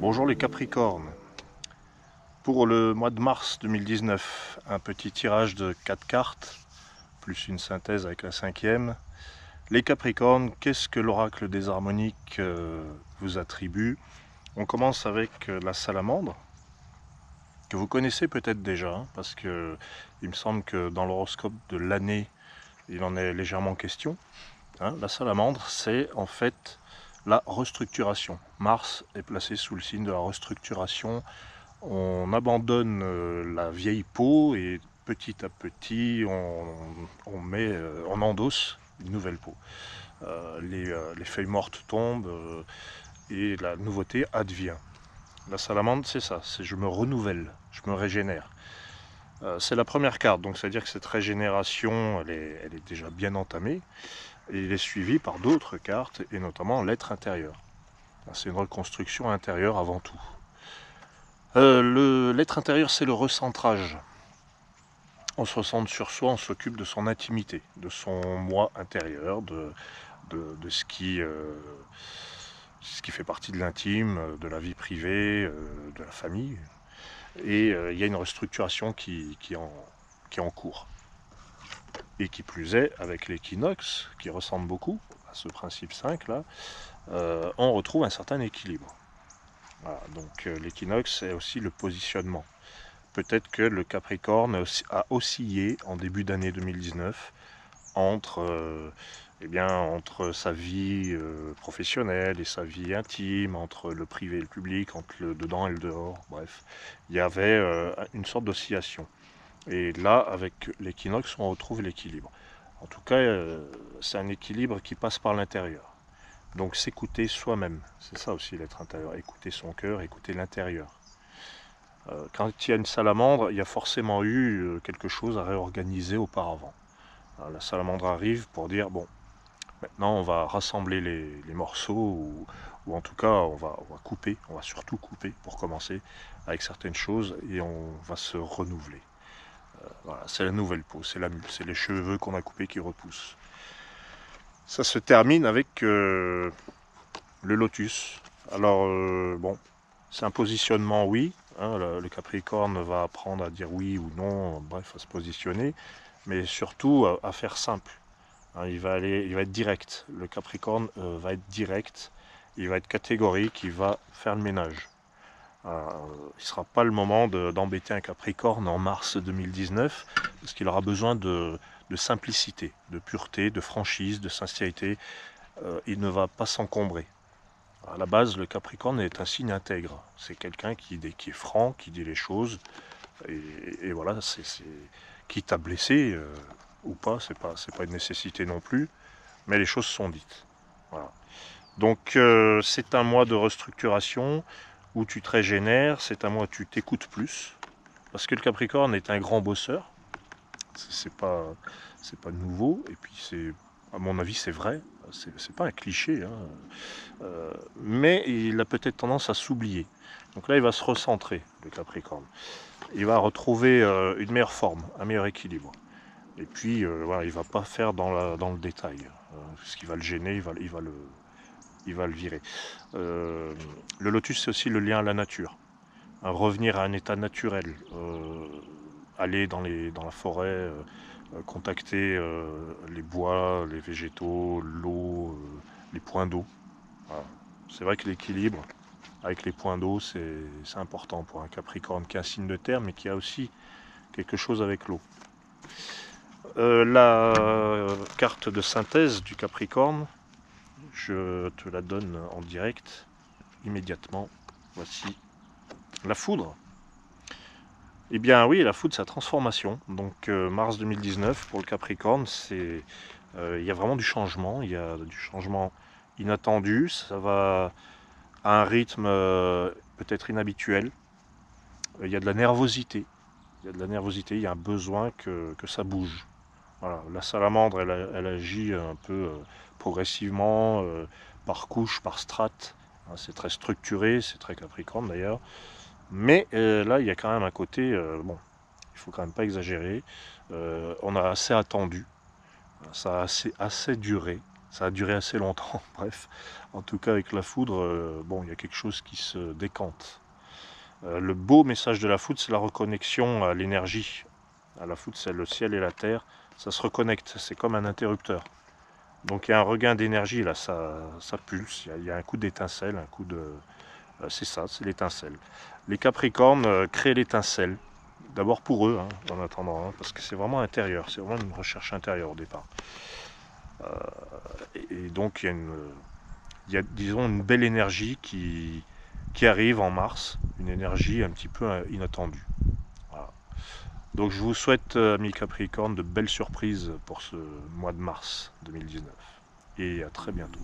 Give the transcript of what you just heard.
Bonjour les Capricornes. Pour le mois de mars 2019, un petit tirage de 4 cartes, plus une synthèse avec la cinquième. Les Capricornes, qu'est-ce que l'oracle des harmoniques vous attribue? On commence avec la salamandre, que vous connaissez peut-être déjà, parce que il me semble que dans l'horoscope de l'année, il en est légèrement question. La salamandre, c'est en fait la restructuration. Mars est placé sous le signe de la restructuration. On abandonne la vieille peau et petit à petit on endosse une nouvelle peau. Les feuilles mortes tombent et la nouveauté advient. La salamandre, c'est ça, c'est je me renouvelle, je me régénère. C'est la première carte, donc c'est-à-dire que cette régénération, elle est déjà bien entamée, et elle est suivie par d'autres cartes, et notamment l'être intérieur. C'est une reconstruction intérieure avant tout. L'être intérieur, c'est le recentrage. On se recentre sur soi, on s'occupe de son intimité, de son moi intérieur, de ce qui fait partie de l'intime, de la vie privée, de la famille. Et il y a une restructuration qui est en cours. Et qui plus est, avec l'équinoxe, qui ressemble beaucoup à ce principe 5 là, on retrouve un certain équilibre. Voilà, donc l'équinoxe, c'est aussi le positionnement. Peut-être que le Capricorne a oscillé en début d'année 2019 entre sa vie professionnelle et sa vie intime, entre le privé et le public, entre le dedans et le dehors, bref. Il y avait une sorte d'oscillation. Et là, avec l'équinoxe, on retrouve l'équilibre. En tout cas, c'est un équilibre qui passe par l'intérieur. Donc s'écouter soi-même, c'est ça aussi l'être intérieur, écouter son cœur, écouter l'intérieur. Quand il y a une salamandre, il y a forcément eu quelque chose à réorganiser auparavant. La salamandre arrive pour dire, bon, maintenant on va rassembler les morceaux, ou en tout cas on va couper, on va surtout couper pour commencer avec certaines choses, et on va se renouveler. Voilà, c'est la nouvelle peau, c'est les cheveux qu'on a coupés qui repoussent. Ça se termine avec le lotus. Alors, bon, c'est un positionnement oui, le Capricorne va apprendre à dire oui ou non, bref, à se positionner, mais surtout à faire simple. Il va être direct. Le Capricorne va être direct, il va être catégorique, il va faire le ménage. Il ne sera pas le moment d'embêter un Capricorne en mars 2019, parce qu'il aura besoin de simplicité, de pureté, de franchise, de sincérité. Il ne va pas s'encombrer. À la base, le Capricorne est un signe intègre. C'est quelqu'un qui est franc, qui dit les choses. Et voilà, quitte à blesser ou pas, c'est pas une nécessité non plus. Mais les choses sont dites. Voilà. Donc c'est un mois de restructuration où tu te régénères, c'est un mois où tu t'écoutes plus. Parce que le Capricorne est un grand bosseur. C'est pas nouveau. Et puis à mon avis, c'est vrai. C'est pas un cliché. Mais il a peut-être tendance à s'oublier. Donc là, il va se recentrer, le Capricorne. Il va retrouver une meilleure forme, un meilleur équilibre. Et puis, voilà, il ne va pas faire dans le détail. Ce qui va le gêner, il va le virer. Le lotus, c'est aussi le lien à la nature. Revenir à un état naturel. Aller dans la forêt, contacter les bois, les végétaux, l'eau, les points d'eau. Voilà. C'est vrai que l'équilibre avec les points d'eau, c'est important pour un Capricorne qui est un signe de terre, mais qui a aussi quelque chose avec l'eau. La carte de synthèse du Capricorne, je te la donne en direct, immédiatement. Voici la foudre. Eh bien oui, la foudre, c'est la transformation. Donc mars 2019, pour le Capricorne, il y a vraiment du changement. Il y a du changement inattendu. Ça va à un rythme peut-être inhabituel. Il y a de la nervosité. Il y a un besoin que ça bouge. Voilà. La salamandre, elle agit un peu progressivement, par couche, par strate. C'est très structuré, c'est très Capricorne d'ailleurs. Mais là, il y a quand même un côté, bon, il faut quand même pas exagérer. On a assez attendu, ça a assez duré, ça a duré assez longtemps, bref. En tout cas, avec la foudre, bon, il y a quelque chose qui se décante. Le beau message de la foudre, c'est la reconnexion à l'énergie. À la foudre, c'est le ciel et la terre, ça se reconnecte, c'est comme un interrupteur. Donc il y a un regain d'énergie, là, ça pulse, il y a un coup d'étincelle, un coup de... c'est ça, c'est l'étincelle. Les Capricornes créent l'étincelle, d'abord pour eux, hein, en attendant, hein, parce que c'est vraiment intérieur, c'est vraiment une recherche intérieure au départ. Et donc il y a, disons, une belle énergie qui arrive en mars, une énergie un petit peu inattendue. Voilà. Donc je vous souhaite, amis Capricorne, de belles surprises pour ce mois de mars 2019. Et à très bientôt.